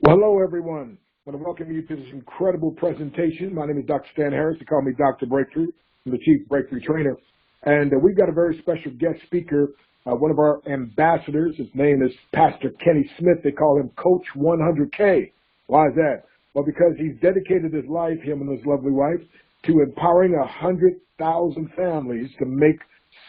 Well, hello, everyone. I want to welcome you to this incredible presentation. My name is Dr. Stan Harris. They call me Dr. Breakthrough. I'm the Chief Breakthrough Trainer. And we've got a very special guest speaker, one of our ambassadors. His name is Pastor Kenny Smith. They call him Coach 100K. Why is that? Well, because he's dedicated his life, him and his lovely wife, to empowering 100,000 families to make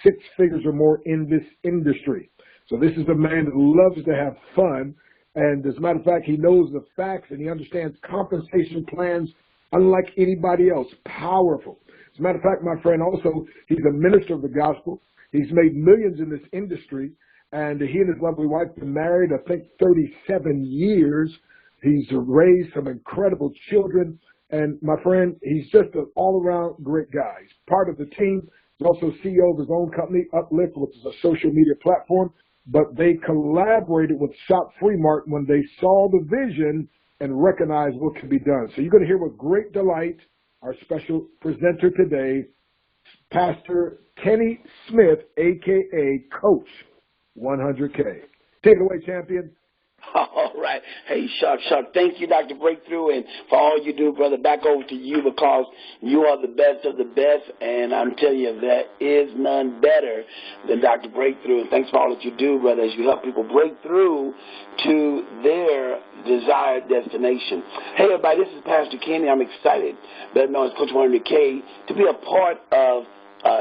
six figures or more in this industry. So this is a man that loves to have fun. And as a matter of fact, he knows the facts and he understands compensation plans unlike anybody else. Powerful. As a matter of fact, my friend, also, he's a minister of the gospel. He's made millions in this industry. And he and his lovely wife have been married, I think, 37 years. He's raised some incredible children. And my friend, he's just an all-around great guy. He's part of the team. He's also CEO of his own company, Uplift, which is a social media platform. But they collaborated with Shop Free Mart when they saw the vision and recognized what could be done. So you're going to hear with great delight our special presenter today, Pastor Kenny Smith, a.k.a. Coach 100K. Take it away, champion. All right. Hey, Shuck. Thank you, Dr. Breakthrough, and for all you do, brother. Back over to you because you are the best of the best, and I'm telling you, there is none better than Dr. Breakthrough. And thanks for all that you do, brother, as you help people break through to their desired destination. Hey, everybody, this is Pastor Kenny. I'm excited, better known as Coach 100K, to be a part of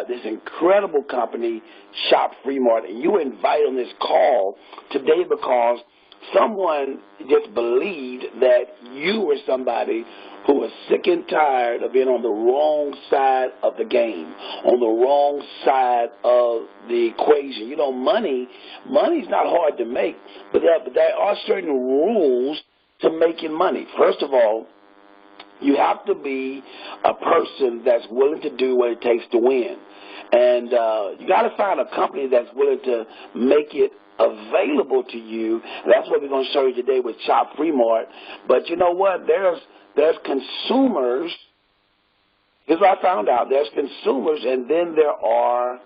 this incredible company, Shop Free Mart. And you were invited on this call today because someone just believed that you were somebody who was sick and tired of being on the wrong side of the game, on the wrong side of the equation. You know, money's not hard to make, but there are certain rules to making money. First of all, you have to be a person that's willing to do what it takes to win. And you got to find a company that's willing to make it available to you. That's what we're going to show you today with Shop Free Mart. But you know what? There's consumers. Here's what I found out. There's consumers, and then there are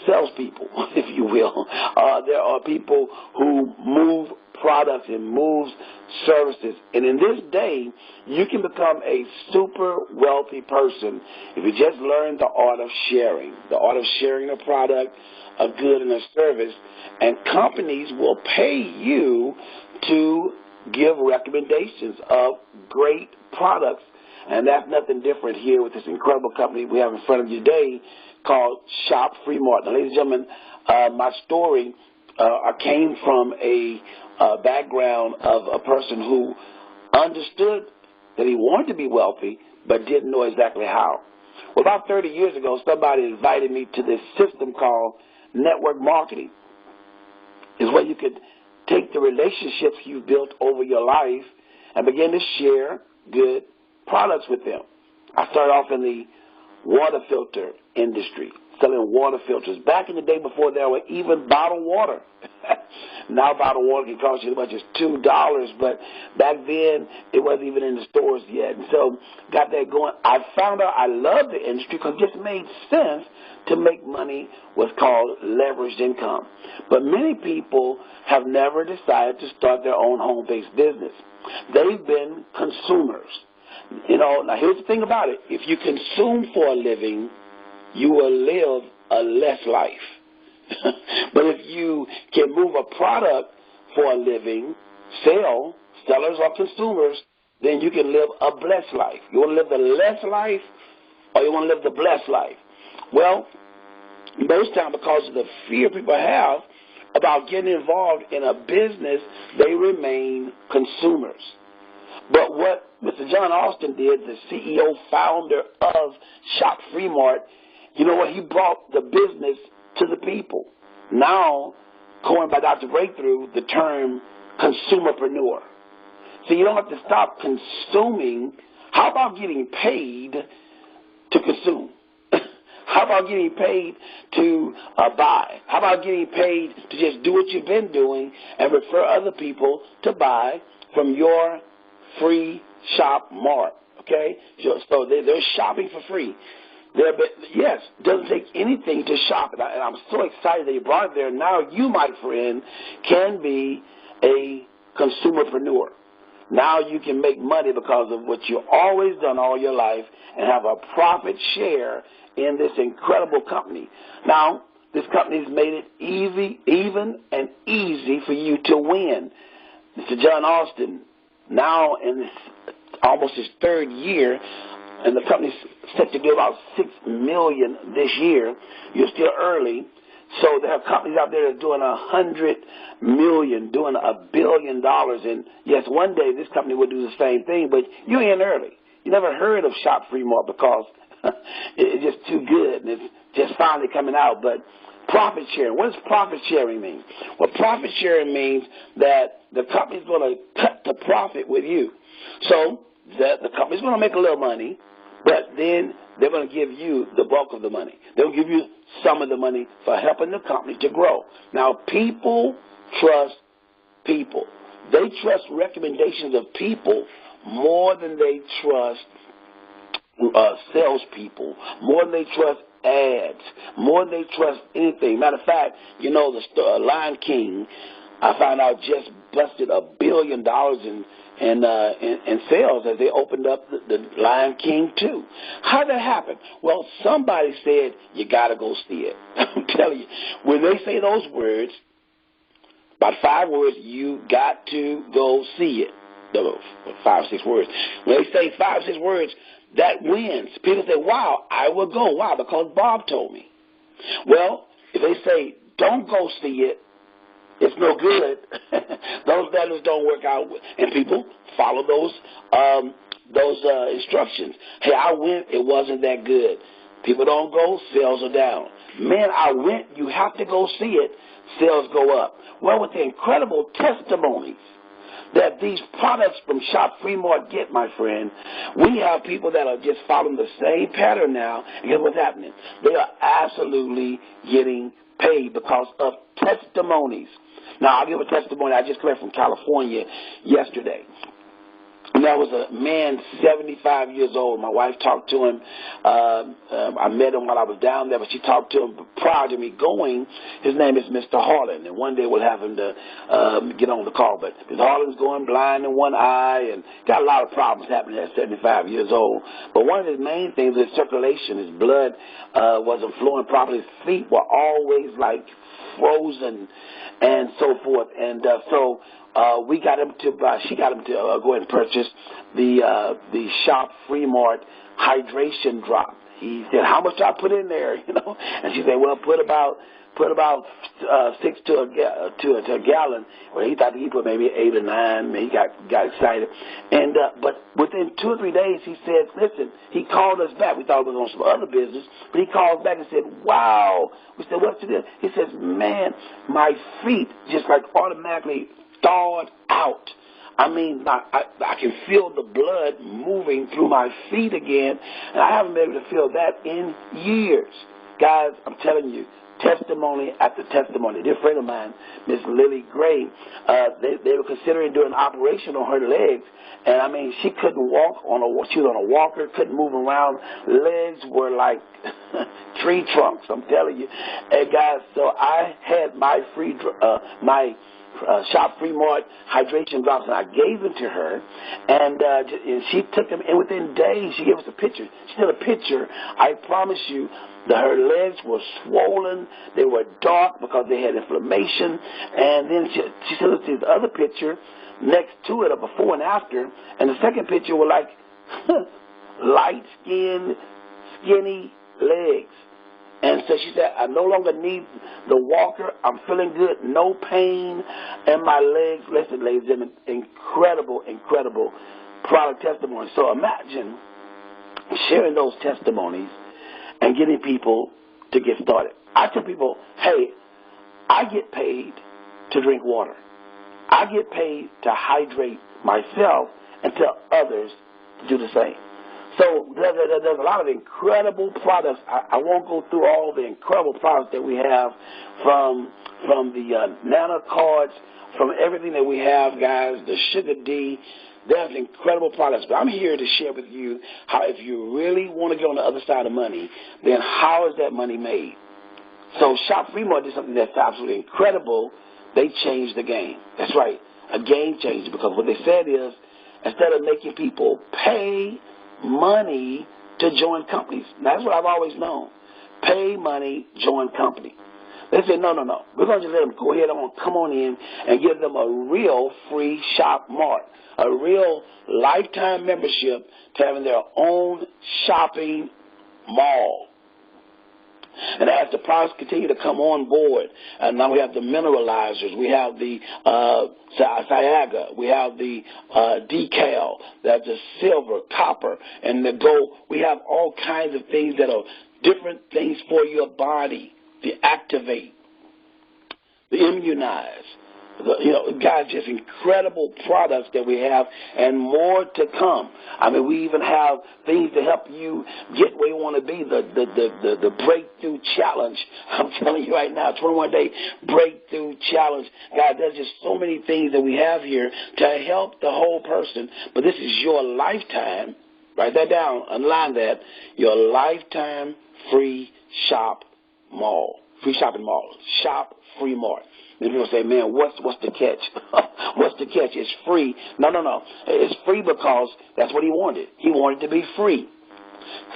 salespeople, if you will. There are people who move products and moves services. And in this day, you can become a super wealthy person if you just learn the art of sharing a product, a good, and a service. And companies will pay you to give recommendations of great products. And that's nothing different here with this incredible company we have in front of you today called Shop Free Mart. Now, ladies and gentlemen, my story, I came from a background of a person who understood that he wanted to be wealthy but didn't know exactly how. Well, about 30 years ago, somebody invited me to this system called network marketing. It's where you could take the relationships you've built over your life and begin to share good products with them. I started off in the water filter industry, selling water filters. Back in the day before there were even bottled water. Now bottled water can cost you as much as $2, but back then it wasn't even in the stores yet. And so got that going. I found out I loved the industry because it just made sense to make money what's called leveraged income. But many people have never decided to start their own home-based business. They've been consumers. You know, now here's the thing about it. If you consume for a living, you will live a less life. But if you can move a product for a living, sellers or consumers, then you can live a blessed life. You want to live the less life or you want to live the blessed life? Well, most times because of the fear people have about getting involved in a business, they remain consumers. But what Mr. John Austin did, the CEO, founder of Shop Free Mart, you know what? He brought the business to the people. Now, coined by Dr. Breakthrough, the term consumerpreneur. So you don't have to stop consuming. How about getting paid to consume? How about getting paid to buy? How about getting paid to just do what you've been doing and refer other people to buy from your free Shop Mart? Okay? So they're shopping for free. Yes, it doesn't take anything to shop. And I'm so excited that you brought it there. Now you, my friend, can be a consumerpreneur. Now you can make money because of what you've always done all your life and have a profit share in this incredible company. Now, this company's made it even and easy for you to win. Mr. John Austin, now in this, almost his third year, and the company's set to do about $6 million this year. You're still early. So there are companies out there that are doing $100 million, doing $1 billion. And yes, one day this company will do the same thing, but you're in early. You never heard of Shop Fremont because it's just too good and it's just finally coming out. But profit sharing, what does profit sharing mean? Well, profit sharing means that the company's going to cut the profit with you. So the company's going to make a little money, but then they're going to give you the bulk of the money. They'll give you some of the money for helping the company to grow. Now, people trust people. They trust recommendations of people more than they trust salespeople, more than they trust ads, more than they trust anything. Matter of fact, you know, the Lion King, I found out, just busted $1 billion in sales as they opened up the Lion King 2. How did that happen? Well, somebody said, you got to go see it. I'm telling you, when they say those words, about 5 words, you got to go see it. 5 or 6 words. When they say 5 or 6 words, that wins. People say, wow, I will go. Why? Because Bob told me. Well, if they say, don't go see it, it's no good. Those letters don't work out, and people follow those instructions. Hey, I went, it wasn't that good. People don't go, sales are down. Man, I went, you have to go see it, sales go up. Well, with the incredible testimonies that these products from Shop Fremont get, my friend, we have people that are just following the same pattern now, and guess what's happening? They are absolutely getting paid because of testimonies. Now, I'll give a testimony. I just came from California yesterday. And that was a man, 75 years old. My wife talked to him. I met him while I was down there, but she talked to him prior to me going. His name is Mr. Harlan, and one day we'll have him to get on the call. But Mr. Harlan's going blind in one eye and got a lot of problems happening at 75 years old. But one of his main things is circulation. His blood wasn't flowing properly. His feet were always like frozen and so forth. And so she got him to go ahead and purchase the Shop Fremont hydration drop. He said, how much do I put in there? You know, and she said, well, put about 6 to a gallon. Well, he thought he put maybe 8 or 9. He got excited, and but within 2 or 3 days, he said, listen. He called us back. We thought it was on some other business, but he called back and said, wow. We said, what's this? He says, man, my feet just like automatically thawed out. I mean, I can feel the blood moving through my feet again, and I haven't been able to feel that in years. Guys, I'm telling you, testimony after testimony. A dear friend of mine, Miss Lily Gray, they were considering doing an operation on her legs, and I mean, she couldn't walk she was on a walker, couldn't move around. Legs were like tree trunks, I'm telling you. And guys, so I had my Shop Fremont hydration drops, and I gave them to her, and she took them, and within days, she gave us a picture. She took a picture. I promise you that her legs were swollen. They were dark because they had inflammation. And then she said, let's see the other picture next to it, a before and after, and the second picture were like light-skinned, skinny legs. And so she said, I no longer need the walker. I'm feeling good, no pain in my legs. Listen, ladies and gentlemen, incredible product testimony. So imagine sharing those testimonies and getting people to get started. I tell people, hey, I get paid to drink water. I get paid to hydrate myself and tell others to do the same. So there's a lot of incredible products. I won't go through all the incredible products that we have from the Nano cards, from everything that we have, guys, the Sugar D. There's incredible products. But I'm here to share with you how if you really want to get on the other side of money, then how is that money made? So Shop Fremont did something that's absolutely incredible. They changed the game. That's right. a game changer, because what they said is, instead of making people pay money to join companies, that's what I've always known. Pay money, join company. They said, no. We're going to just let them go ahead and come on in and give them a real free shop mart, a real lifetime membership to having their own shopping mall. And as the products continue to come on board, and now we have the mineralizers, we have the Sciaga, we have the decal, that's the silver, copper, and the gold. We have all kinds of things that are different things for your body, the activate, the immunize. Guys, just incredible products that we have, and more to come. I mean, we even have things to help you get where you want to be. The breakthrough challenge. I'm telling you right now, 21-day breakthrough challenge. Guys, there's just so many things that we have here to help the whole person. But this is your lifetime. Write that down. Underline that. Your lifetime free shop mall. Free shopping mall. Shop free mart. And people say, man, what's the catch? What's the catch? It's free. No. It's free because that's what he wanted. He wanted to be free.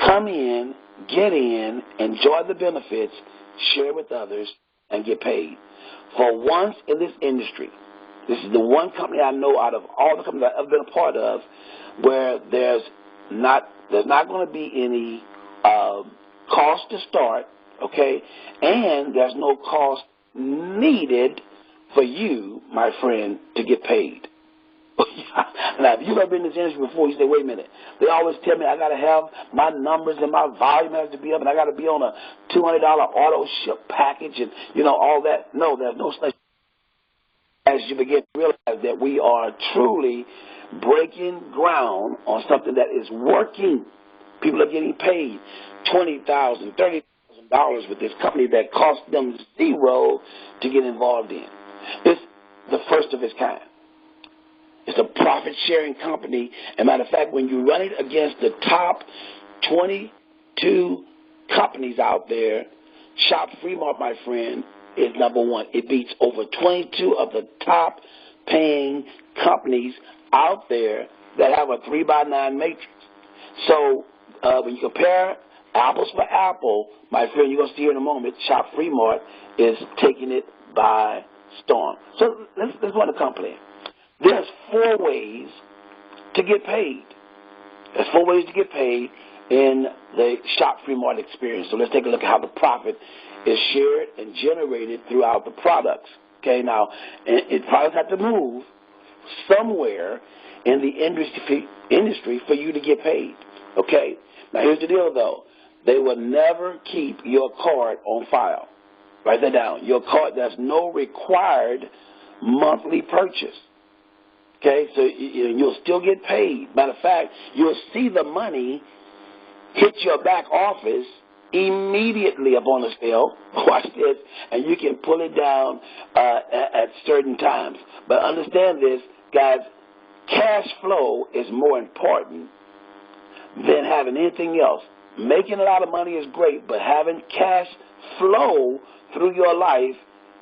Come in, get in, enjoy the benefits, share with others, and get paid. For once in this industry, this is the one company I know out of all the companies I've ever been a part of where there's not going to be any cost to start, okay, and there's no cost needed for you, my friend, to get paid. Now, if you've ever been in this industry before, you say, wait a minute. They always tell me I got to have my numbers and my volume has to be up, and I got to be on a $200 auto ship package and, all that. No, there's no such. As you begin to realize that we are truly breaking ground on something that is working. People are getting paid $20,000, $30,000 with this company that cost them $0 to get involved in. It's the first of its kind. It's a profit-sharing company. As a matter of fact, when you run it against the top 22 companies out there, Shop Free Mart, my friend, is number one. It beats over 22 of the top-paying companies out there that have a 3x9 matrix. So when you compare apples for apple, my friend, you're going to see here in a moment, Shop Free Mart is taking it by storm. So let's run a company. There's 4 ways to get paid. There's 4 ways to get paid in the Shop Free Mart experience. So let's take a look at how the profit is shared and generated throughout the products. Okay, now, products have to move somewhere in the industry for you to get paid. Okay, now here's the deal, though. They will never keep your card on file. Write that down. Your card, there's no required monthly purchase. Okay, so you'll still get paid. Matter of fact, you'll see the money hit your back office immediately upon the sale. Watch this, and you can pull it down at certain times. But understand this, guys, cash flow is more important than having anything else. Making a lot of money is great, but having cash flow through your life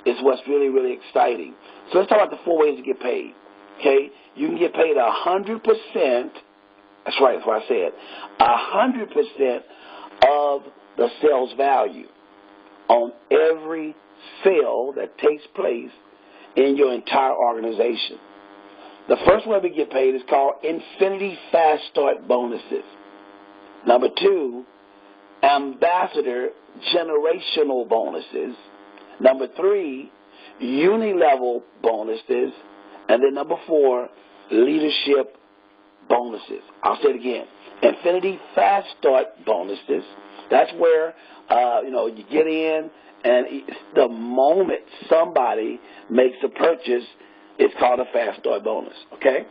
is what's really, really exciting. So let's talk about the 4 ways to get paid. Okay, you can get paid 100%. That's right, that's what I said. 100% of the sales value on every sale that takes place in your entire organization. The first way we get paid is called Infinity Fast Start Bonuses. Number 2, Ambassador Generational Bonuses. Number 3, Unilevel Bonuses. And then number 4, Leadership Bonuses. I'll say it again. Infinity Fast Start Bonuses. That's where, you get in, and the moment somebody makes a purchase, it's called a Fast Start Bonus, okay?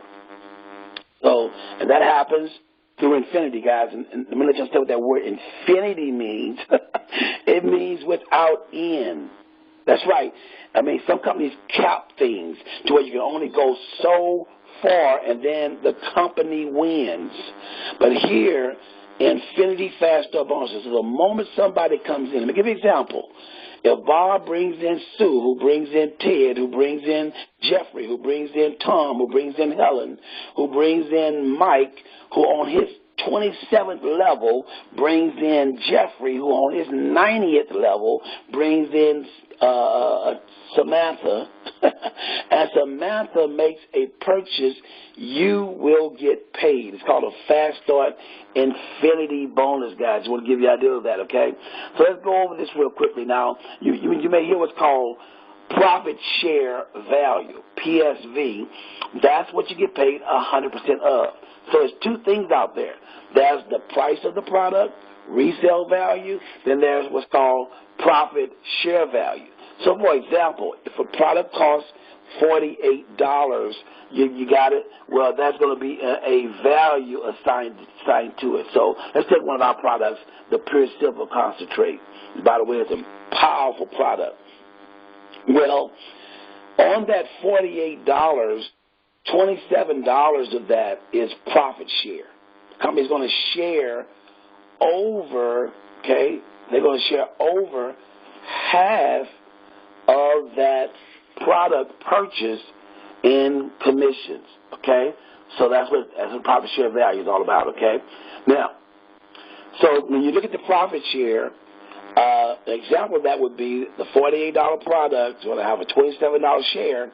So, and that happens through infinity, guys. And let me let you understand what that word infinity means. It means without end. That's right. I mean, some companies cap things to where you can only go so far and then the company wins. But here, Infinity Fast Start Bonuses, so the moment somebody comes in, let me give you an example. If Bob brings in Sue, who brings in Ted, who brings in Jeffrey, who brings in Tom, who brings in Helen, who brings in Mike, who on his 27th level brings in Jeffrey, who on his 90th level brings in Samantha, and Samantha makes a purchase, you will get paid. It's called a Fast Start Infinity Bonus, guys. I want to give you an idea of that, okay? So let's go over this real quickly now. You may hear what's called profit share value, PSV. That's what you get paid 100% of. So there's two things out there. There's the price of the product, resale value, then there's what's called profit share value. So, for example, if a product costs $48, you got it? Well, that's going to be a value assigned to it. So let's take one of our products, the Pure Silver Concentrate. By the way, it's a powerful product. Well, on that $48, $27 of that is profit share. The company's going to share over, okay, they're going to share over half of that product purchase in commissions, okay? So that's what profit share value is all about, okay? Now, so when you look at the profit share, an example of that would be the $48 product going to have a $27 share,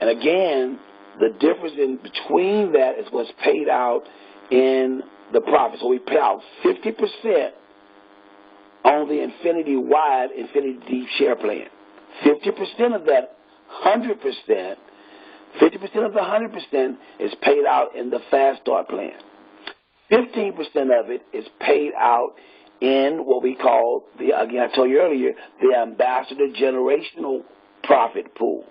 and again, the difference in between that is what's paid out in the profit. So we pay out 50% on the Infinity Wide, Infinity Deep Share Plan. 50% of that 100%, 50% of the 100% is paid out in the Fast Start Plan. 15% of it is paid out in what we call, again, I told you earlier, the Ambassador Generational Profit Pool.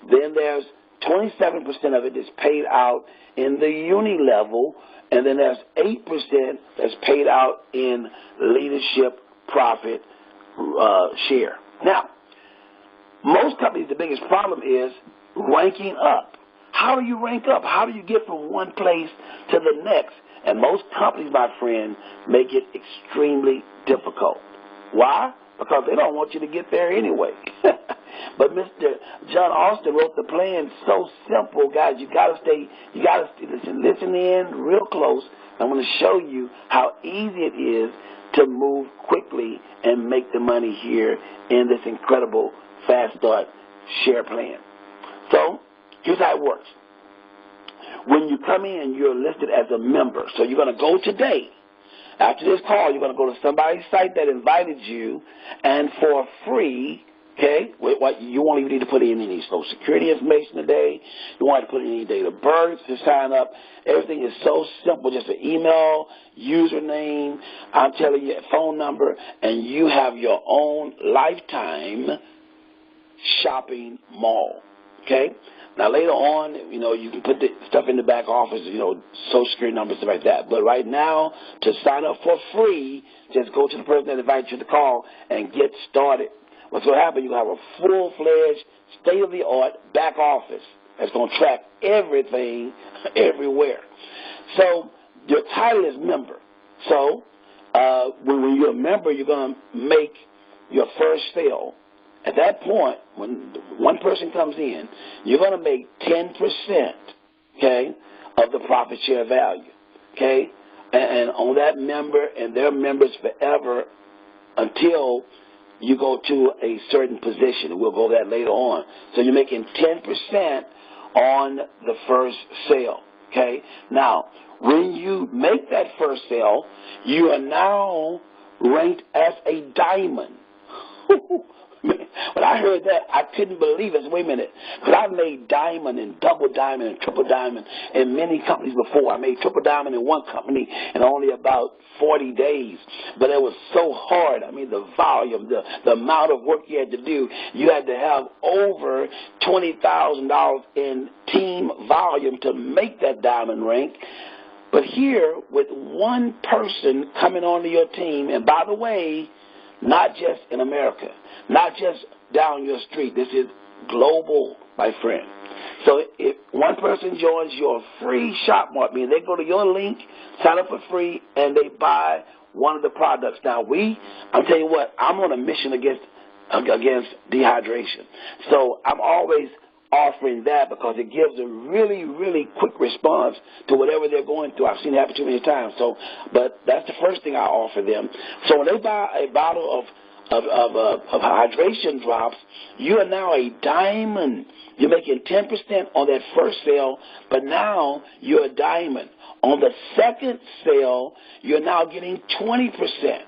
Then there's 27% of it is paid out in the uni level, and then there's 8% that's paid out in leadership profit share. Now, most companies, the biggest problem is ranking up. How do you rank up? How do you get from one place to the next? And most companies, my friend, make it extremely difficult. Why? Because they don't want you to get there anyway. But Mr. John Austin wrote the plan so simple, guys. You gotta listen in real close. I'm going to show you how easy it is to move quickly and make the money here in this incredible Fast Start Share Plan. So here's how it works. When you come in, you're listed as a member. So you're going to go today. After this call, you're going to go to somebody's site that invited you, and for free, okay, what you won't even need to put in any Social Security information today. You won't have to put in any date of birth to sign up. Everything is so simple, just an email, username, I'm telling you, phone number, and you have your own lifetime shopping mall, okay? Now, later on, you can put the stuff in the back office, Social Security numbers, stuff like that. But right now, to sign up for free, just go to the person that invited you to call and get started. What's going to happen, you're going to have a full-fledged, state-of-the-art back office that's going to track everything everywhere. So your title is member. So when you're a member, you're going to make your first sale. At that point, when one person comes in, you're going to make 10%, okay, of the profit share value, okay? And on that member, and their members forever until you go to a certain position. We'll go over that later on. So you're making 10% on the first sale, okay? Now, when you make that first sale, you are now ranked as a diamond. When I heard that, I couldn't believe it. Wait a minute. Because I've made diamond and double diamond and triple diamond in many companies before. I made triple diamond in one company in only about 40 days. But it was so hard. I mean, the volume, the amount of work you had to do. You had to have over $20,000 in team volume to make that diamond rank. But here, with one person coming onto your team, and by the way, not just in America, not just down your street. This is global, my friend. So if one person joins your free shop mart, meaning they go to your link, sign up for free, and they buy one of the products. Now I'm telling you what, I'm on a mission against against dehydration. So I'm always offering that because it gives a really, really quick response to whatever they're going through. I've seen it happen too many times. So, but that's the first thing I offer them. So when they buy a bottle of hydration drops, you are now a diamond. You're making 10% on that first sale, but now you're a diamond. On the second sale, you're now getting 20%.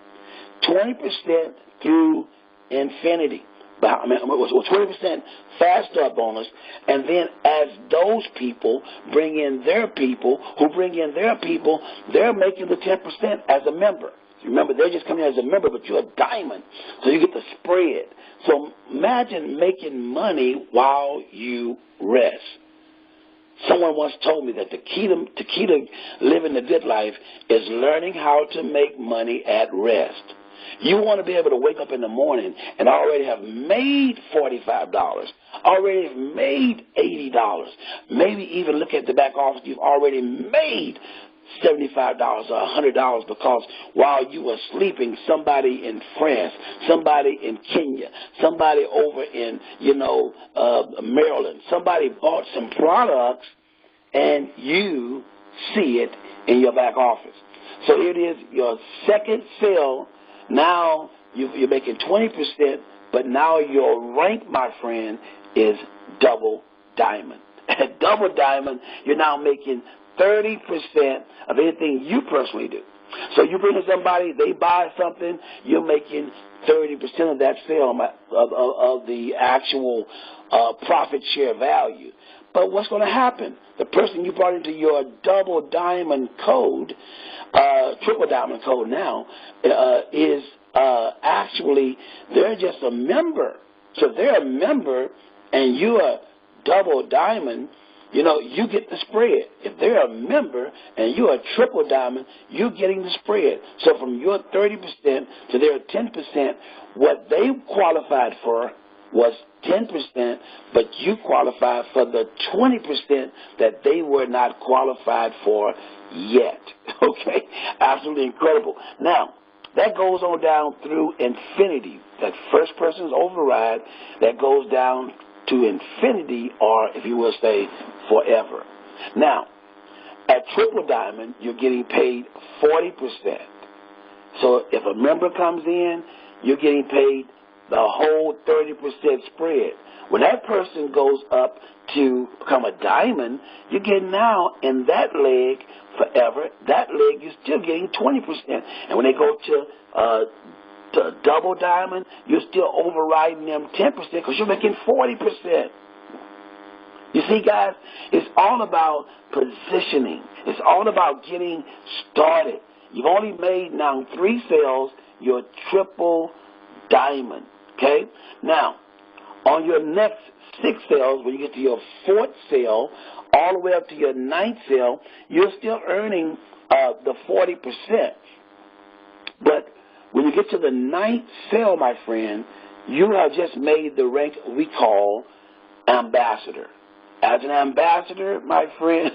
20% through infinity. 20% fast start bonus, and then as those people bring in their people, who bring in their people, they're making the 10% as a member. Remember, they're just coming as a member, but you're a diamond, so you get the spread. So imagine making money while you rest. Someone once told me that the key to living the good life is learning how to make money at rest. You want to be able to wake up in the morning and already have made $45, already have made $80, maybe even look at the back office, you've already made $75 or $100 because while you were sleeping, somebody in France, somebody in Kenya, somebody over in, Maryland, somebody bought some products and you see it in your back office. So here it is, your second sale. Now you're making 20%, but now your rank, my friend, is double diamond. At double diamond, you're now making 30% of anything you personally do. So you bring in somebody, they buy something, you're making 30% of that sale of the actual profit share value. But what's going to happen? The person you brought into your double diamond code, triple diamond code now, is actually, they're just a member. So they're a member and you're a double diamond, you get the spread. If they're a member and you're a triple diamond, you're getting the spread. So from your 30% to their 10%, what they qualified for was 10%, but you qualified for the 20% that they were not qualified for yet. Okay? Absolutely incredible. Now, that goes on down through infinity. That first person's override, that goes down to infinity, or if you will say, forever. Now, at triple diamond, you're getting paid 40%. So if a member comes in, you're getting paid the whole 30% spread. When that person goes up to become a diamond, you're getting now in that leg forever. That leg, you're still getting 20%. And when they go to double diamond, you're still overriding them 10% because you're making 40%. You see, guys, it's all about positioning. It's all about getting started. You've only made now 3 sales. You're triple diamond. Okay? Now, on your next 6 sales, when you get to your 4th sale, all the way up to your 9th sale, you're still earning the 40%. But when you get to the 9th sale, my friend, you have just made the rank we call ambassador. As an ambassador, my friend,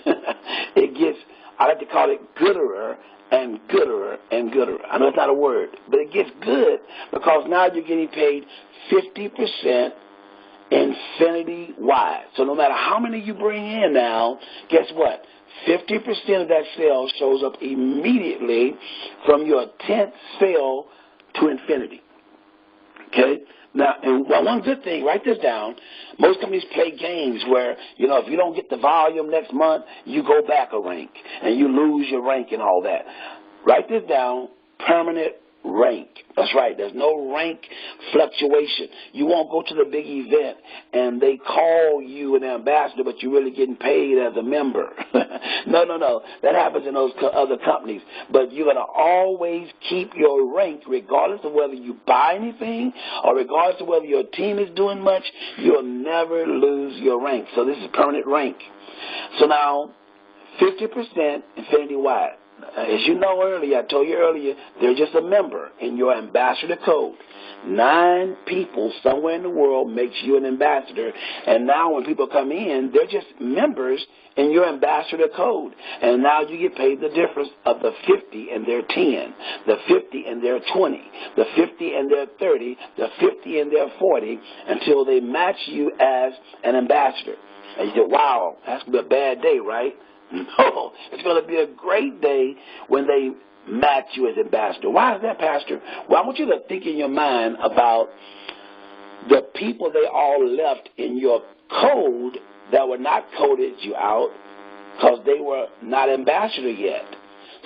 it gets, I like to call it gooder and gooder and gooder. I know it's not a word, but it gets good because now you're getting paid 50% infinity-wide. So no matter how many you bring in now, guess what? 50% of that sale shows up immediately from your 10th sale to infinity. Okay? Now, and one good thing, write this down, most companies play games where, if you don't get the volume next month, you go back a rank, and you lose your rank and all that. Write this down, permanent rank. That's right, there's no rank fluctuation. You won't go to the big event, and they call you an ambassador, but you're really getting paid as a member. No. That happens in those other companies. But you're going to always keep your rank regardless of whether you buy anything or regardless of whether your team is doing much. You'll never lose your rank. So this is permanent rank. So now, 50% infinity-wide. As you know earlier, I told you earlier, they're just a member in your ambassador code. 9 people somewhere in the world makes you an ambassador. And now when people come in, they're just members in your ambassador code. And now you get paid the difference of the 50 and their 10, the 50 and their 20, the 50 and their 30, the 50 and their 40, until they match you as an ambassador. And you say, wow, that's going to be a bad day, right? No, it's going to be a great day when they match you as ambassador. Why is that, Pastor? Well, I want you to think in your mind about the people they all left in your code that were not coded you out because they were not ambassador yet.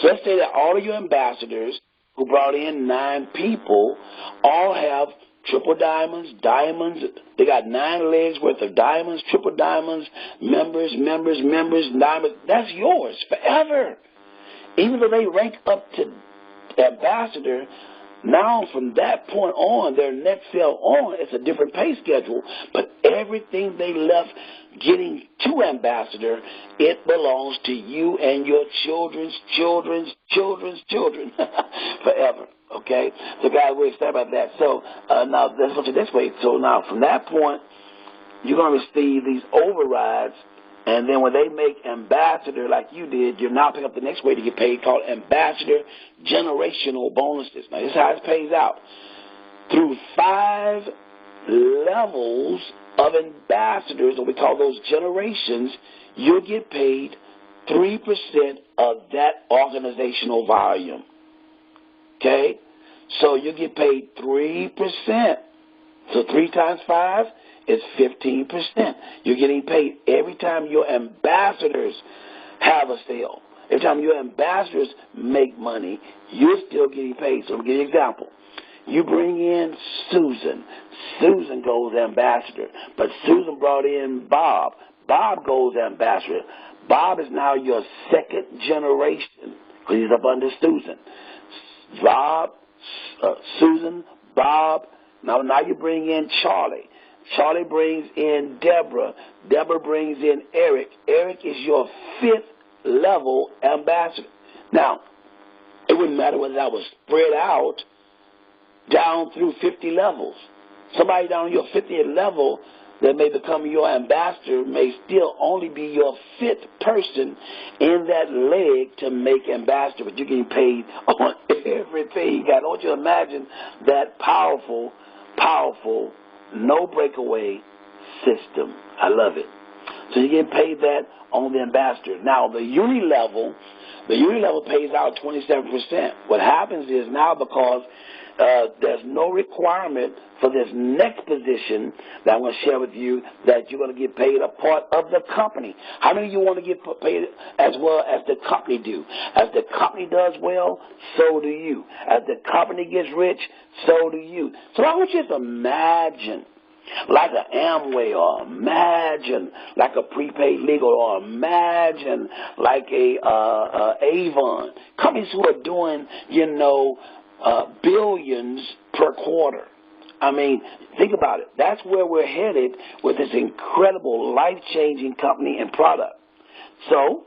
So let's say that all of your ambassadors who brought in 9 people all have triple diamonds, diamonds. They got 9 legs worth of diamonds, triple diamonds, members, diamonds. That's yours forever. Even though they rank up to ambassador, now from that point on, their next sale on, it's a different pay schedule. But everything they left getting to ambassador, it belongs to you and your children's children forever. Okay? So guys, we're excited about that. So now let's go to this way. So now from that point, you're going to receive these overrides. And then when they make ambassador like you did, you're now picking up the next way to get paid, called ambassador generational bonuses. Now, this is how it pays out. Through 5 levels of ambassadors, or we call those generations, you'll get paid 3% of that organizational volume. Okay? So you get paid 3%. So 3 times 5 is 15%. You're getting paid every time your ambassadors have a sale. Every time your ambassadors make money, you're still getting paid. So I'm giving you an example. You bring in Susan. Susan goes ambassador. But Susan brought in Bob. Bob goes ambassador. Bob is now your second generation because he's up under Susan. Susan, Bob. Now you bring in Charlie. Charlie brings in Deborah. Deborah brings in Eric. Eric is your 5th level ambassador. Now, it wouldn't matter whether that was spread out down through 50 levels. Somebody down your 50th level that may become your ambassador may still only be your 5th person in that leg to make ambassador, but you're getting paid on everything you got. I want you to imagine that powerful, no breakaway system. I love it. So you're getting paid that on the ambassador. Now, the uni level pays out 27%. What happens is now, because there's no requirement for this next position that I'm going to share with you, that you're going to get paid a part of the company. How many of you want to get paid as well as the company do? As the company does well, so do you. As the company gets rich, so do you. So I want you to imagine like an Amway, or imagine like a prepaid legal, or imagine like a Avon. Companies who are doing, billions per quarter. I mean, think about it. That's where we're headed with this incredible, life-changing company and product. So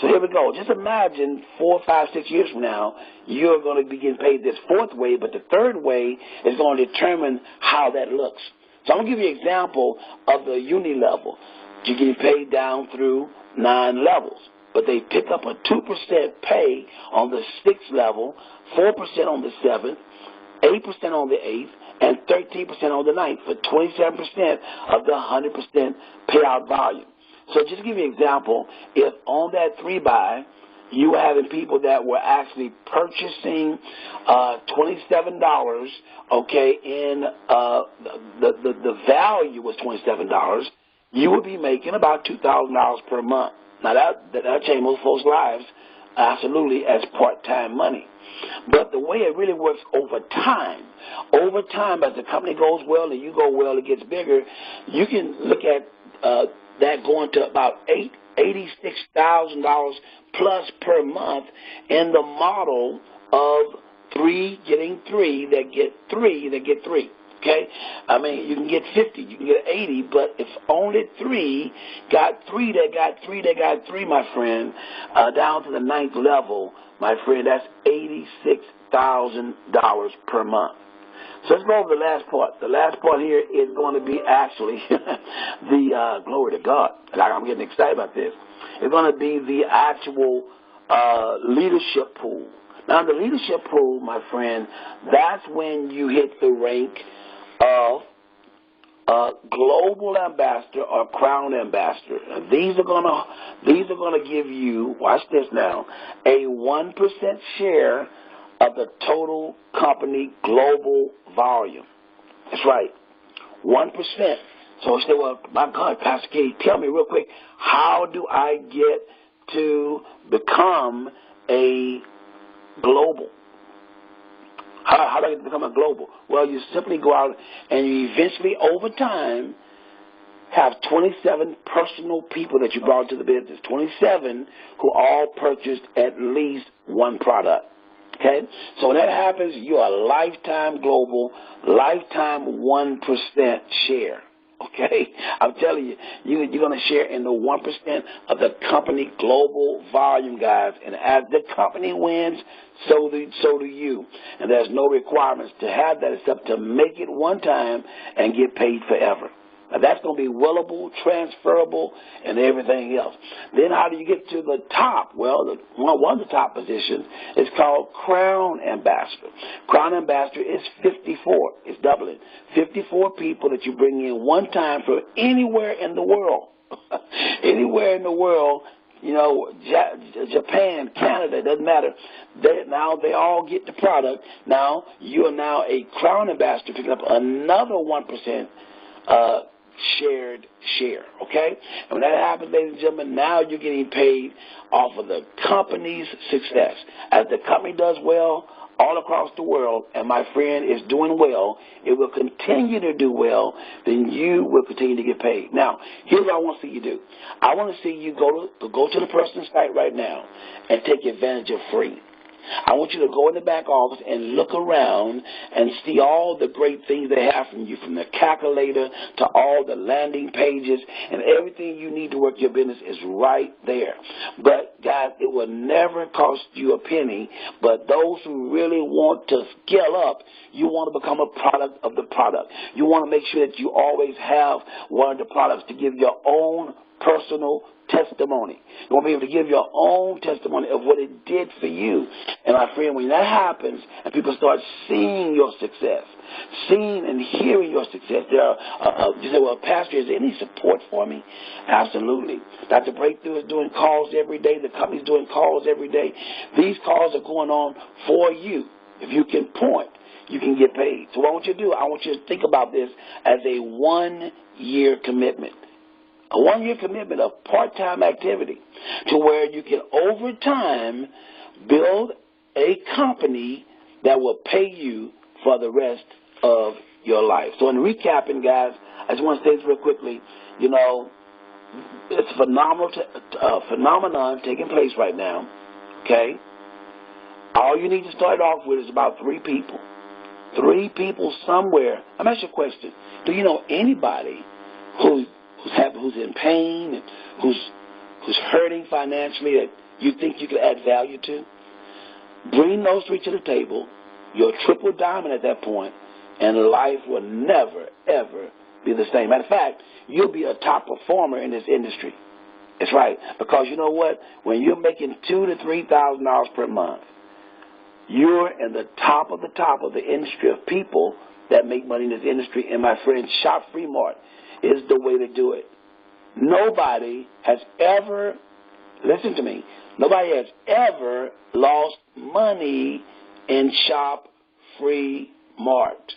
here we go. Just imagine 4, 5, 6 years from now, you're going to be getting paid this 4th way, but the 3rd way is going to determine how that looks. So I'm going to give you an example of the uni level. You're getting paid down through 9 levels, but they pick up a 2% pay on the 6th level, 4% on the 7th, 8% on the 8th, and 13% on the 9th for 27% of the 100% payout volume. So just to give you an example, if on that 3-buy, you were having people that were actually purchasing $27, in the value was $27, you would be making about $2,000 per month. Now that changed most folks' lives absolutely as part-time money. But the way it really works over time, as the company goes well and you go well, it gets bigger, you can look at that going to about $86,000 plus per month in the model of 3 getting 3 that get 3 that get 3. Okay? I mean, you can get 50, you can get 80, but if only 3 got 3 that got 3 that got 3, my friend, down to the 9th level, my friend, that's $86,000 per month. So let's go over the last part. The last part here is going to be actually the, glory to God. I'm getting excited about this. It's going to be the actual leadership pool. Now, the leadership pool, my friend, that's when you hit the rank of global ambassador or crown ambassador. And these are gonna give you, watch this now, a 1% share of the total company global volume. That's right, 1%. So I say, well, my God, Pastor K, tell me real quick, how do I get to become a global? How do I become a global? Well, you simply go out and you eventually, over time, have 27 personal people that you brought into the business, 27 who all purchased at least one product. Okay? So when that happens, you're a lifetime global, lifetime 1% share. Okay? I'm telling you, you're going to share in the 1% of the company global volume, guys. And as the company wins, so do you. And there's no requirements to have that except to make it one time and get paid forever. Now, that's going to be willable, transferable, and everything else. Then how do you get to the top? Well, one of the top positions is called Crown Ambassador. Crown Ambassador is 54. It's doubling. 54 people that you bring in one time from anywhere in the world. Anywhere in the world, you know, Japan, Canada, it doesn't matter. Now they all get the product. Now you are now a Crown Ambassador picking up another 1%. Shared share, okay? And when that happens, ladies and gentlemen, now you're getting paid off of the company's success. As the company does well all across the world, and my friend is doing well, it will continue to do well, then you will continue to get paid. Now, here's what I want to see you do. I want to see you go to the person's site right now and take advantage of free. I want you to go in the back office and look around and see all the great things they have from you, from the calculator to all the landing pages, and everything you need to work your business is right there. But, guys, it will never cost you a penny, but those who really want to scale up, you want to become a product of the product. You want to make sure that you always have one of the products to give your own personal testimony. You want to be able to give your own testimony of what it did for you. And my friend, when that happens and people start seeing your success, seeing and hearing your success, you say, well, Pastor, is there any support for me? Absolutely. Dr. Breakthrough is doing calls every day. The company's doing calls every day. These calls are going on for you. If you can point, you can get paid. So what I want you to do, I want you to think about this as a 1-year commitment. A 1-year commitment of part-time activity to where you can, over time, build a company that will pay you for the rest of your life. So in recapping, guys, I just want to say this real quickly. You know, it's a phenomenon taking place right now, okay? All you need to start off with is about 3 people. 3 people somewhere. I'm asking you a question. Do you know anybody who's in pain, and who's hurting financially that you think you could add value to? Bring those 3 to the table. You're a triple diamond at that point, and life will never, ever be the same. Matter of fact, you'll be a top performer in this industry. That's right, because you know what? When you're making $2,000 to $3,000 per month, you're in the top of the industry of people that make money in this industry. And my friend, Shop Free Mart is the way to do it. Nobody has ever, listen to me, nobody has ever lost money in Shop Free Mart.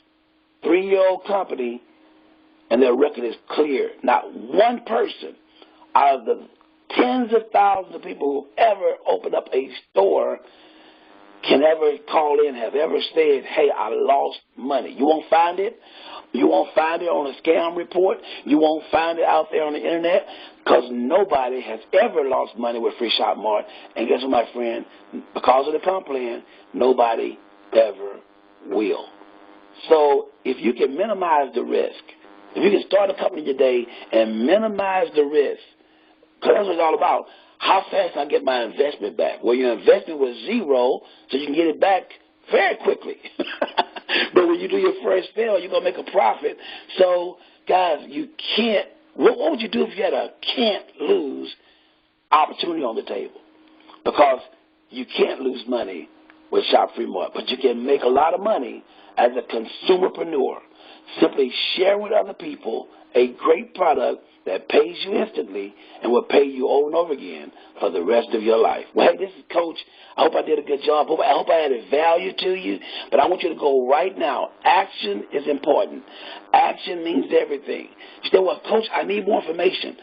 3-year-old company, and their record is clear. Not one person out of the tens of thousands of people who ever opened up a store can ever call in, have ever said, hey, I lost money. You won't find it. You won't find it on a scam report. You won't find it out there on the internet, because nobody has ever lost money with Free Shop Mart. And guess what, my friend? Because of the comp plan, nobody ever will. So if you can minimize the risk, if you can start a company today and minimize the risk, because that's what it's all about. How fast can I get my investment back? Well, your investment was zero, so you can get it back very quickly. But when you do your first fail, you're going to make a profit. So, guys, you can't. What would you do if you had a can't lose opportunity on the table? Because you can't lose money with Shop Fremont, but you can make a lot of money as a consumerpreneur. Simply share with other people a great product that pays you instantly and will pay you over and over again for the rest of your life. Well, hey, this is Coach. I hope I did a good job. I hope I added value to you, but I want you to go right now. Action is important. Action means everything. You say, well, Coach, I need more information.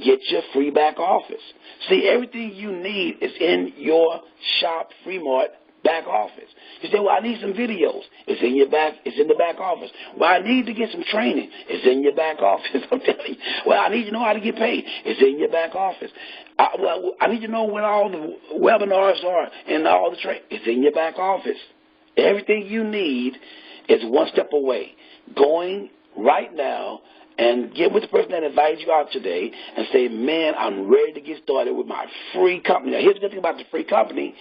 Get your free back office. See, everything you need is in your Shop Fremont back office. You say, well, I need some videos. It's in your back. It's in the back office. Well, I need to get some training. It's in your back office. I'm telling you. Well, I need to know how to get paid. It's in your back office. I need to know when all the webinars are and all the training. It's in your back office. Everything you need is one step away. Going right now and get with the person that invited you out today and say, man, I'm ready to get started with my free company. Now, here's the good thing about the free company.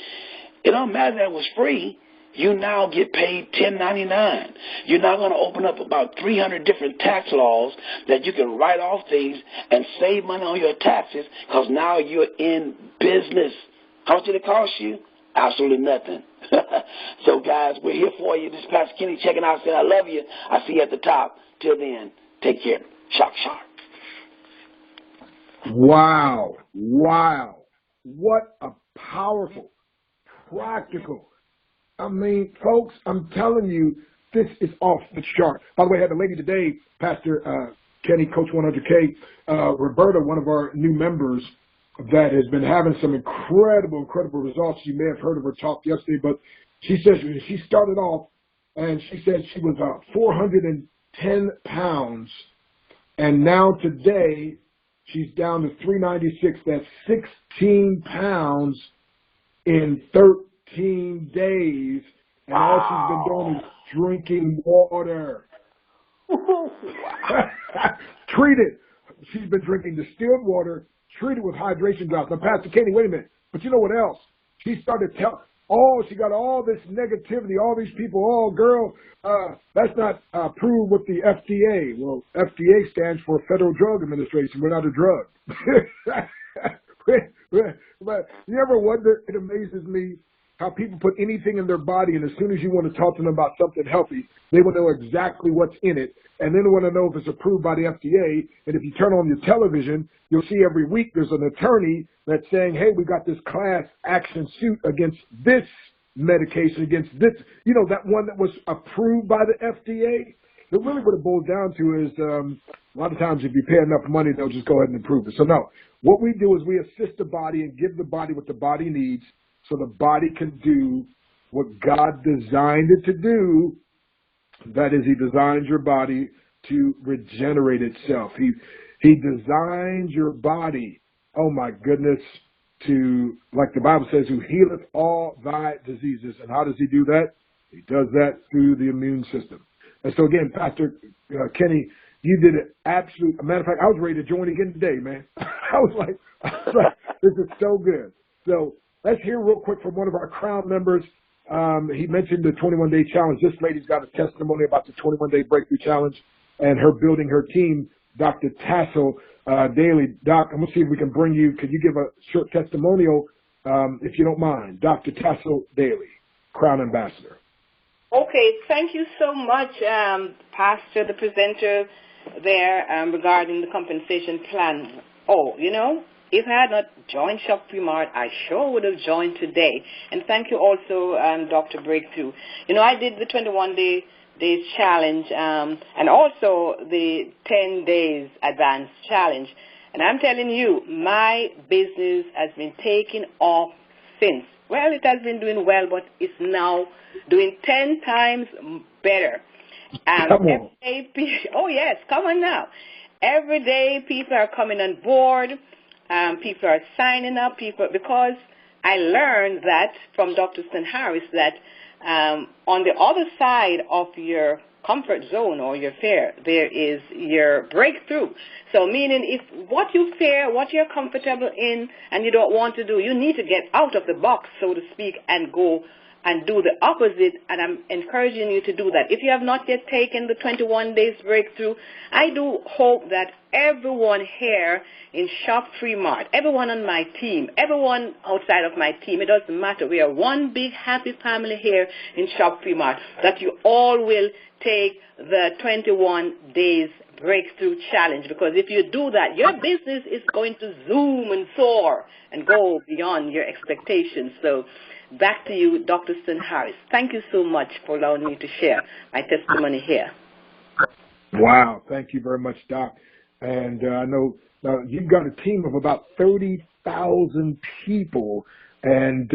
It don't matter that it was free. You now get paid $10.99. You're now going to open up about 300 different tax laws that you can write off things and save money on your taxes because now you're in business. How much did it cost you? Absolutely nothing. So, guys, we're here for you. This is Pastor Kenny checking out saying I love you. I see you at the top. Till then, take care. Sharp. Wow. Wow. What a powerful, practical. I mean, folks, I'm telling you, this is off the chart. By the way, I had a lady today, Pastor Kenny, Coach 100K, Roberta, one of our new members, that has been having some incredible results. You may have heard of her talk yesterday, but she says she started off and she said she was 410 pounds, and now today she's down to 396. That's 16 pounds in 13 days, and all she's been doing is drinking water. Treated. She's been drinking distilled water, treated with hydration drops. Now, Pastor Kenny, wait a minute. But you know what else? She started telling, she got all this negativity, all these people, girl, that's not approved with the FDA. Well, FDA stands for Federal Drug Administration. We're not a drug. But you ever wonder, it amazes me how people put anything in their body, and as soon as you want to talk to them about something healthy, they want to know exactly what's in it, and then they want to know if it's approved by the FDA. And if you turn on your television, you'll see every week there's an attorney that's saying, hey, we got this class action suit against this medication, against this, that one that was approved by the FDA. But really what it boils down to is a lot of times if you pay enough money, they'll just go ahead and approve it. So no, what we do is we assist the body and give the body what the body needs so the body can do what God designed it to do. That is, he designed your body to regenerate itself. He designed your body, oh my goodness, to, like the Bible says, who healeth all thy diseases. And how does he do that? He does that through the immune system. And so again, Pastor Kenny, you did an absolute, a matter of fact, I was ready to join again today, man. I was like, this is so good. So let's hear real quick from one of our Crown members. He mentioned the 21-day challenge. This lady's got a testimony about the 21-day breakthrough challenge and her building her team, Dr. Tassel Daly. Doc, I'm going to see if we can bring you. Could you give a short testimonial, if you don't mind? Dr. Tassel Daly, Crown Ambassador. Okay, thank you so much, Pastor, the presenter there, regarding the compensation plan. If I had not joined Shop Fremont, I sure would have joined today. And thank you also, Dr. Breakthrough. I did the 21 days challenge and also the 10 days advance challenge. And I'm telling you, my business has been taking off since. Well, it has been doing well, but it's now doing 10 times better. Come on. Oh, yes, come on now. Every day people are coming on board. People are signing up, because I learned that from Dr. Stan Harris that on the other side of your comfort zone or your fear. There is your breakthrough. So meaning if what you fear, what you're comfortable in, and you don't want to do, you need to get out of the box, so to speak, and go and do the opposite, and I'm encouraging you to do that. If you have not yet taken the 21 days breakthrough, I do hope that everyone here in Shop Free Mart, everyone on my team, everyone outside of my team, it doesn't matter. We are one big happy family here in Shop Free Mart, that you all will take the 21 days breakthrough challenge, because if you do that, your business is going to zoom and soar and go beyond your expectations. So back to you, Dr. Stan Harris. Thank you so much for allowing me to share my testimony here. Wow. Thank you very much, Doc. And I know you've got a team of about 30,000 people. And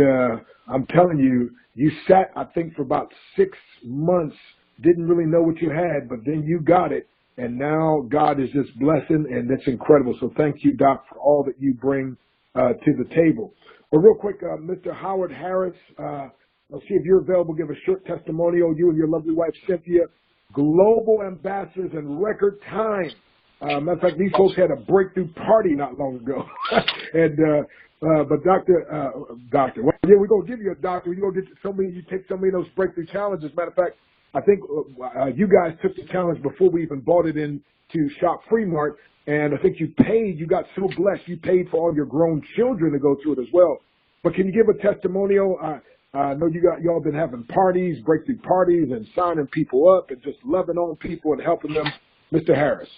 I'm telling you, you sat, I think, for about 6 months, didn't really know what you had, but then you got it. And now God is just blessing, and that's incredible. So thank you, Doc, for all that you bring to the table. Well, real quick, Mr. Howard Harris, let's see if you're available. Give a short testimonial. You and your lovely wife, Cynthia, global ambassadors in record time. Matter of fact, these folks had a breakthrough party not long ago. And but doctor, well, yeah, we're gonna give you a doctor. You're gonna get you take so many of those breakthrough challenges. Matter of fact, I think you guys took the challenge before we even bought it into Shop Free Mart. And I think you got so blessed, you paid for all your grown children to go through it as well. But can you give a testimonial? I know y'all been having parties, breakthrough parties, and signing people up and just loving on people and helping them. Mr. Harris.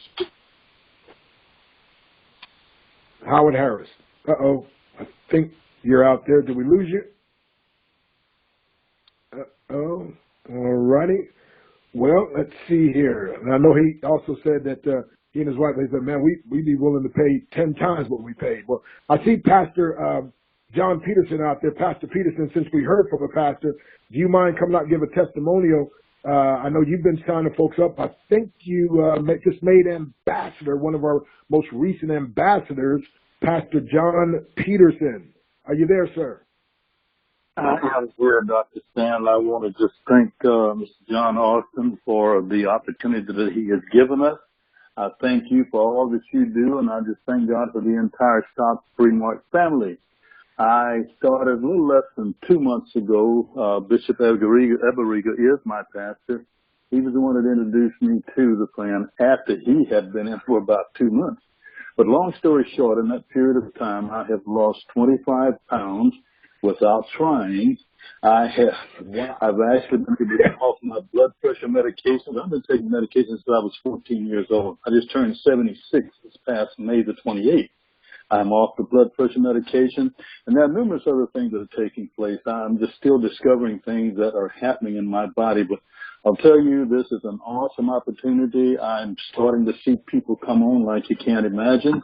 Howard Harris. Uh-oh. I think you're out there. Did we lose you? Uh-oh. All righty. Well, let's see here. And I know he also said that he and his wife, they said, man, we'd be willing to pay 10 times what we paid. Well, I see Pastor John Peterson out there. Pastor Peterson, since we heard from a pastor, do you mind coming out and give a testimonial? I know you've been signing folks up. I think you just made ambassador, one of our most recent ambassadors, Pastor John Peterson. Are you there, sir? I am here, Dr. Stan. I want to just thank Mr. John Austin for the opportunity that he has given us. I thank you for all that you do, and I just thank God for the entire Shop Free Mart family. I started a little less than 2 months ago. Bishop Eberiga is my pastor. He was the one that introduced me to the plan after he had been in for about 2 months. But long story short, in that period of time, I have lost 25 pounds without trying. I've actually been able to get off my blood pressure medications. I've been taking medications since I was 14 years old. I just turned 76 this past May the 28th. I'm off the blood pressure medication, and there are numerous other things that are taking place. I'm just still discovering things that are happening in my body, but I'll tell you, this is an awesome opportunity. I'm starting to see people come on like you can't imagine.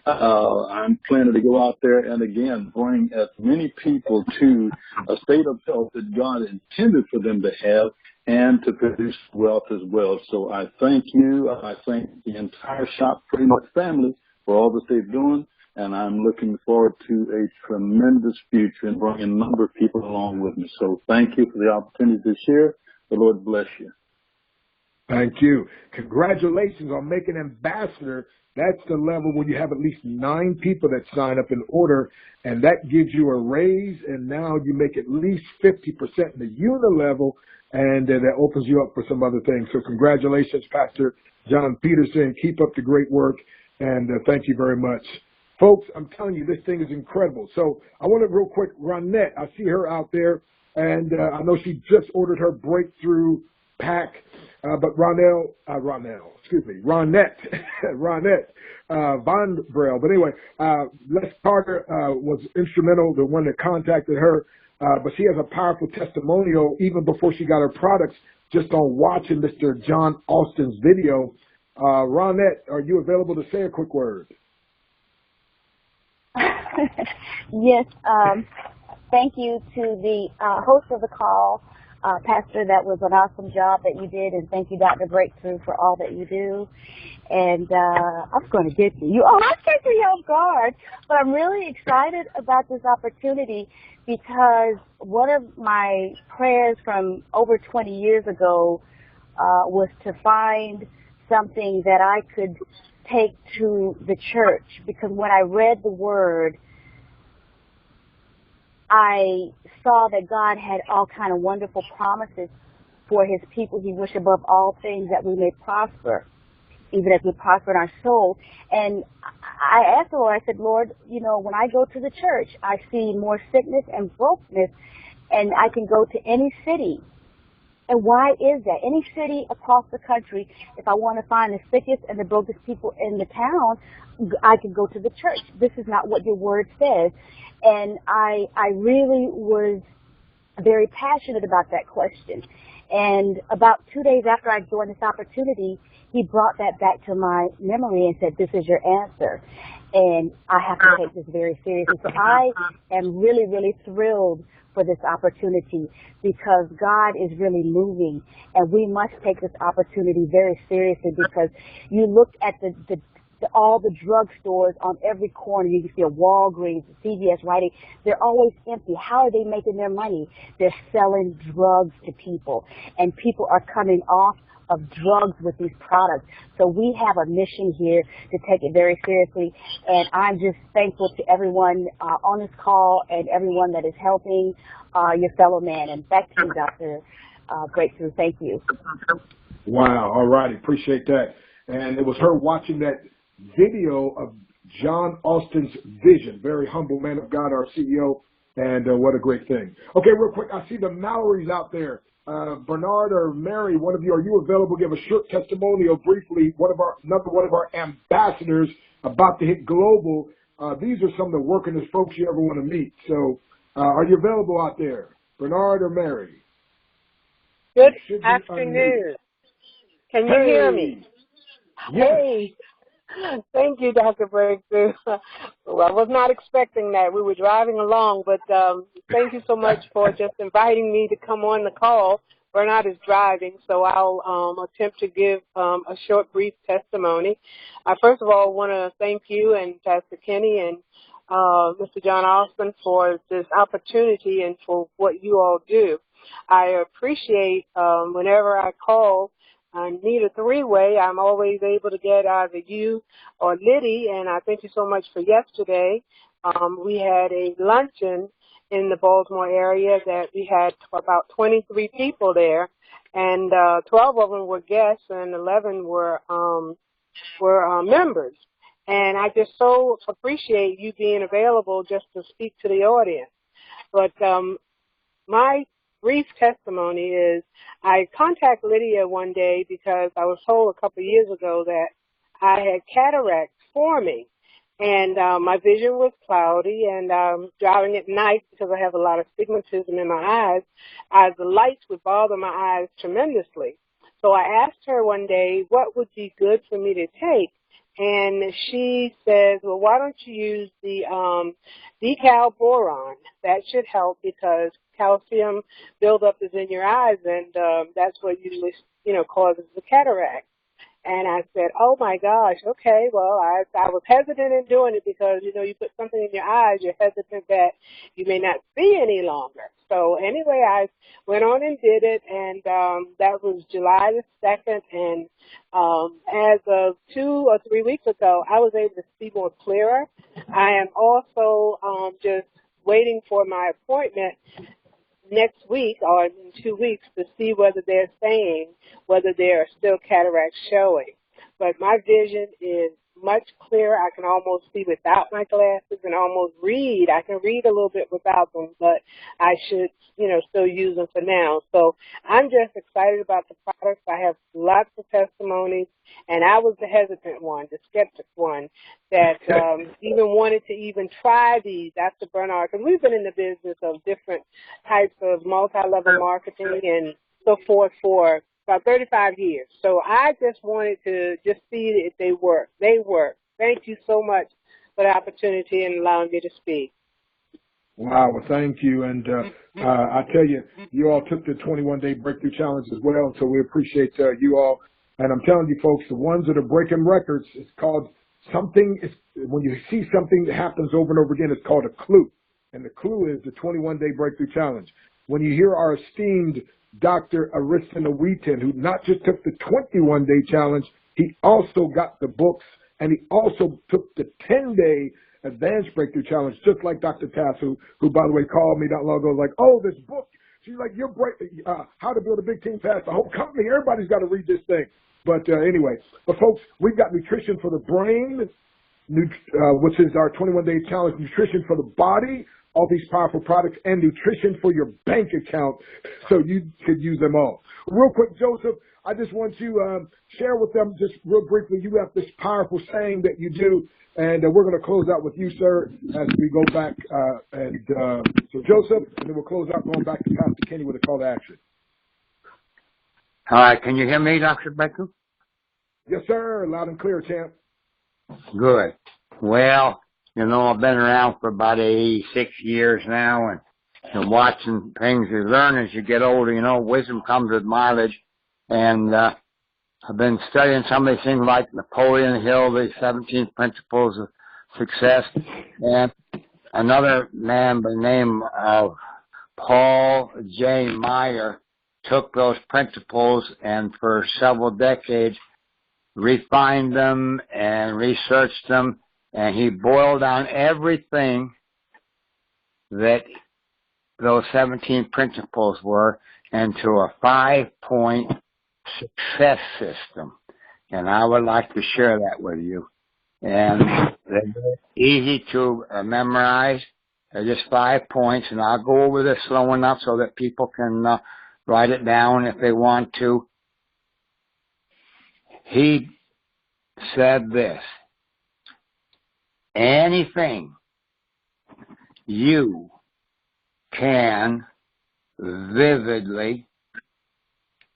I'm planning to go out there and, again, bring as many people to a state of health that God intended for them to have and to produce wealth as well. So I thank you. I thank the entire Shop Free Mart family for all that they're doing. And I'm looking forward to a tremendous future and bringing a number of people along with me. So thank you for the opportunity to share. The Lord bless you. Thank you. Congratulations on making ambassador. That's the level where you have at least 9 people that sign up in order, and that gives you a raise, and now you make at least 50% in the unit level, and that opens you up for some other things. So congratulations, Pastor John Peterson. Keep up the great work, and thank you very much. Folks, I'm telling you, this thing is incredible. So I want to real quick, Ronette, I see her out there, and I know she just ordered her breakthrough pack, but Ronette Von Brell. But anyway, Les Carter was instrumental, the one that contacted her, but she has a powerful testimonial even before she got her products just on watching Mr. John Austin's video. Ronette, are you available to say a quick word? Yes, thank you to the host of the call, Pastor. That was an awesome job that you did, and thank you, Dr. Breakthrough, for all that you do. And I'm going to get to you. Oh, I'm taking you off guard, but I'm really excited about this opportunity because one of my prayers from over 20 years ago was to find something that I could take to the church, because when I read the Word, I saw that God had all kind of wonderful promises for His people. He wished above all things that we may prosper, even as we prosper in our soul. And I asked the Lord, I said, Lord, you know, when I go to the church, I see more sickness and brokenness, and I can go to any city. And why is that? Any city across the country, if I want to find the sickest and the brokest people in the town, I can go to the church. This is not what your Word says. And I really was very passionate about that question. And about 2 days after I joined this opportunity, he brought that back to my memory and said, this is your answer. And I have to take this very seriously. So I am really, really thrilled for this opportunity, because God is really moving, and we must take this opportunity very seriously, because you look at all the drugstores on every corner. You can see a Walgreens, a CVS, Rite Aid. They're always empty. How are they making their money? They're selling drugs to people, and people are coming off of drugs with these products. So we have a mission here to take it very seriously, and I'm just thankful to everyone on this call and everyone that is helping your fellow man. And back to you, Dr. Breakthrough. Thank you. Wow. All righty. Appreciate that. And it was her watching that video of John Austin's vision. Very humble man of God, our CEO, and what a great thing. Okay, real quick, I see the Mallory's out there. Bernard or Mary, one of you, are you available? Give a short testimonial briefly. Another one of our ambassadors about to hit global. These are some of the workingest folks you ever want to meet. So, are you available out there, Bernard or Mary? Good afternoon. Can you hear me? Yes. Hey. Thank you, Dr. Breakthrough. Well, I was not expecting that. We were driving along, but thank you so much for just inviting me to come on the call. Bernard is driving, so I'll attempt to give a short, brief testimony. I first of all want to thank you and Pastor Kenny and Mr. John Austin for this opportunity and for what you all do. I appreciate whenever I call, I need a three-way. I'm always able to get either you or Liddy, and I thank you so much for yesterday. We had a luncheon in the Baltimore area that we had about 23 people there, and 12 of them were guests and 11 were members. And I just so appreciate you being available just to speak to the audience. But my brief testimony is I contacted Lydia one day because I was told a couple of years ago that I had cataracts forming, and my vision was cloudy, and driving at night because I have a lot of astigmatism in my eyes, the lights would bother my eyes tremendously. So I asked her one day what would be good for me to take, and she says, well, why don't you use the decal boron? That should help because calcium buildup is in your eyes, and that's what usually, causes the cataract. And I said, oh, my gosh, okay, well, I was hesitant in doing it because, you put something in your eyes, you're hesitant that you may not see any longer. So anyway, I went on and did it, and that was July the 2nd, and as of 2 or 3 weeks ago, I was able to see more clearer. I am also just waiting for my appointment next week or in 2 weeks to see whether they're saying whether there are still cataracts showing. But my vision is much clearer. I can almost see without my glasses and almost read. I can read a little bit without them, but I should, still use them for now. So I'm just excited about the products. I have lots of testimonies, and I was the hesitant one, the skeptic one, that even wanted to even try these after Bernard, because we've been in the business of different types of multi-level marketing and so forth for about 35 years. So I just wanted to just see if they work. They work. Thank you so much for the opportunity and allowing me to speak. Wow, well, thank you. And I tell you, you all took the 21-day breakthrough challenge as well, so we appreciate you all. And I'm telling you, folks, the ones that are breaking records, it's called something. When you see something that happens over and over again, it's called a clue. And the clue is the 21-day breakthrough challenge. When you hear our esteemed Dr. Ariston Wheaton, who not just took the 21-day challenge, he also got the books, and he also took the 10-day advanced breakthrough challenge, just like Dr. Tass, who by the way called me not long ago, like, oh, this book. She's like, you're How to Build a Big Team Fast. The whole company, everybody's got to read this thing. But anyway, folks, we've got nutrition for the brain, which is our 21-day challenge, nutrition for the body, all these powerful products, and nutrition for your bank account, so you could use them all. Real quick, Joseph, I just want you share with them just real briefly. You have this powerful saying that you do, and we're going to close out with you, sir, as we go back. So Joseph, and then we'll close out going back to Pastor Kenny with a call to action. All right, can you hear me, Dr. Baker? Yes, sir. Loud and clear, champ. Good. Well, you know, I've been around for about 86 years now, and watching things you learn as you get older. You know, wisdom comes with mileage. And I've been studying some of these things like Napoleon Hill, the 17 Principles of Success, and another man by the name of Paul J. Meyer took those principles and for several decades refined them and researched them, and he boiled down everything that those 17 principles were into a 5-point success system. And I would like to share that with you. And they're easy to memorize. They're just 5 points, and I'll go over this slow enough so that people can write it down if they want to. He said this: anything you can vividly,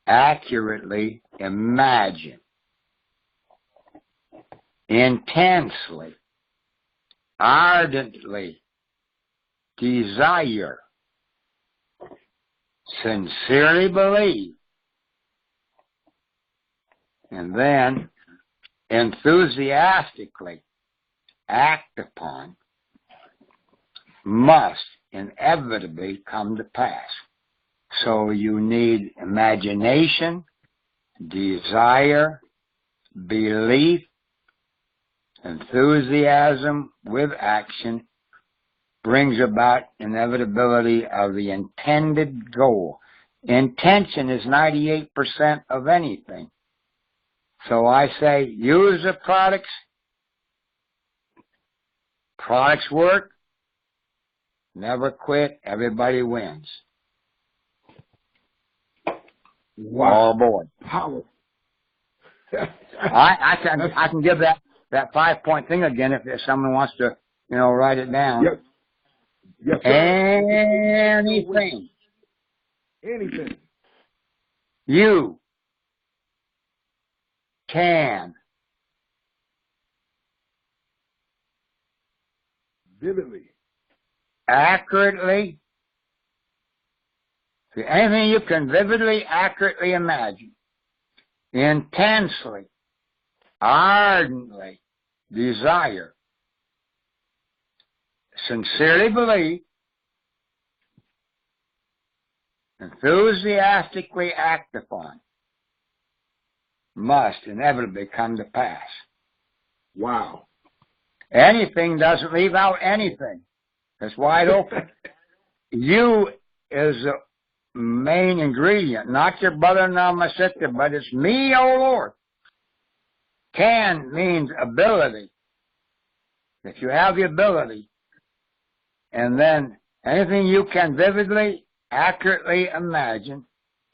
accurately imagine, intensely, ardently desire, sincerely believe, and then enthusiastically act upon, must inevitably come to pass. So you need imagination, desire, belief, enthusiasm with action brings about inevitability of the intended goal. Intention is 98% of anything. So I say use the products. Products work. Never quit. Everybody wins. Wow. All aboard. Powerful. I can give that 5-point thing again if someone wants to, write it down. Yep. Yes, sir. Anything you can vividly, accurately, anything you can vividly, accurately imagine, intensely, ardently desire, sincerely believe, enthusiastically act upon, must inevitably come to pass. Wow. Anything doesn't leave out anything. It's wide open. You is the main ingredient, not your brother-in-law, my sister, but it's me, oh Lord. Can means ability. If you have the ability, and then anything you can vividly, accurately imagine.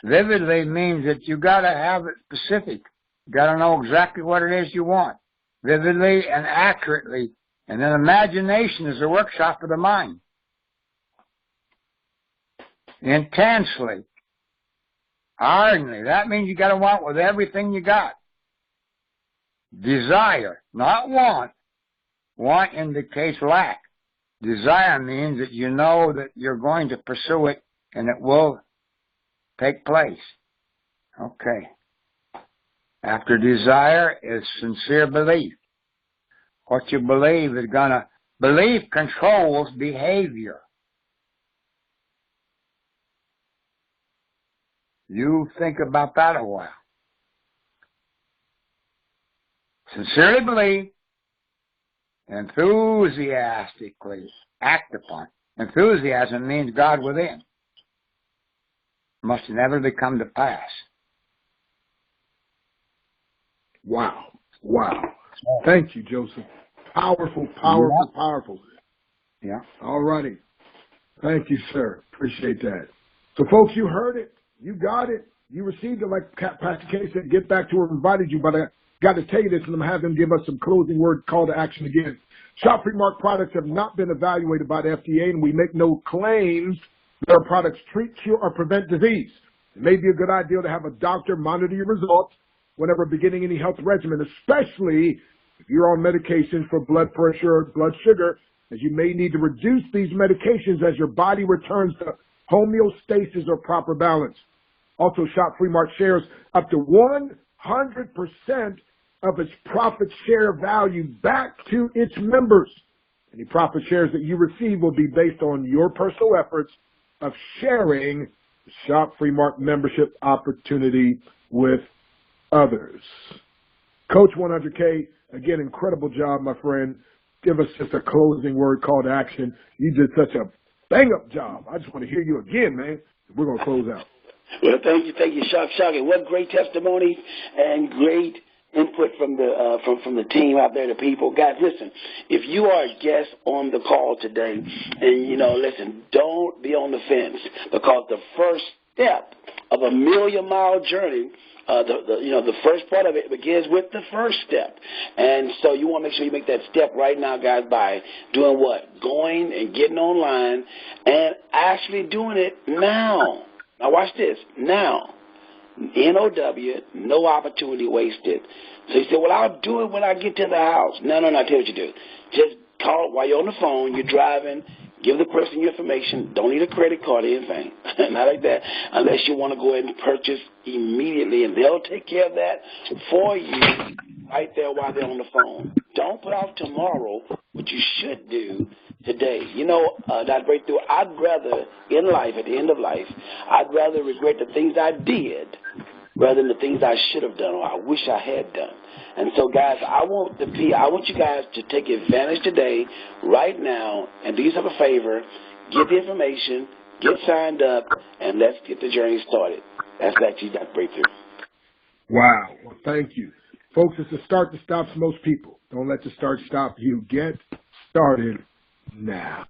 Vividly means that you got to have it specific. You got to know exactly what it is you want. Vividly and accurately. And then imagination is a workshop of the mind. Intensely. Ardently. That means you got to want with everything you got. Desire, not want. Want indicates lack. Desire means that you know that you're going to pursue it and it will take place. Okay. After desire is sincere belief. What you believe is belief controls behavior. You think about that a while. Sincerely believe, enthusiastically act upon. Enthusiasm means God within. Must inevitably come to pass. Wow. Wow. Thank you, Joseph. Powerful, powerful, powerful. Yeah. All righty. Thank you, sir. Appreciate that. So, folks, you heard it. You got it. You received it like Pastor K said. Get back to where I invited you, but I got to tell you this, and I'm going to have him give us some closing word call to action again. Shop Free Mark products have not been evaluated by the FDA, and we make no claims that our products treat, cure, or prevent disease. It may be a good idea to have a doctor monitor your results whenever beginning any health regimen, especially if you're on medications for blood pressure or blood sugar, as you may need to reduce these medications as your body returns to homeostasis or proper balance. Also, Shop Free Mark shares up to 100% of its profit share value back to its members. Any profit shares that you receive will be based on your personal efforts of sharing the Shop Free Mark membership opportunity with others. Coach 100K, again, incredible job, my friend. Give us just a closing word, call to action. You did such a bang-up job. I just want to hear you again, man. We're going to close out. Well, thank you, Shocking. What great testimony and great input from the team out there, the people. Guys, listen, if you are a guest on the call today, and, listen, don't be on the fence, because the first step of a million-mile journey, the first part of it begins with the first step. And so you want to make sure you make that step right now, guys, by doing what? Going and getting online and actually doing it now. Now watch this. Now. N-O-W, no opportunity wasted. So you say, well, I'll do it when I get to the house. No, I tell you what you do. Just call while you're on the phone, you're driving, give the person your information. Don't need a credit card or anything. Not like that, unless you want to go ahead and purchase immediately, and they'll take care of that for you right there while they're on the phone. Don't put off tomorrow what you should do today. That breakthrough, I'd rather, in life, at the end of life, I'd rather regret the things I did rather than the things I should have done or I wish I had done. And so, guys, I want you guys to take advantage today, right now, and do yourself a favor, get the information, get signed up, and let's get the journey started. That's actually that breakthrough. Wow. Well, thank you. Folks, it's the start that stops most people. Don't let the start stop you. Get started now.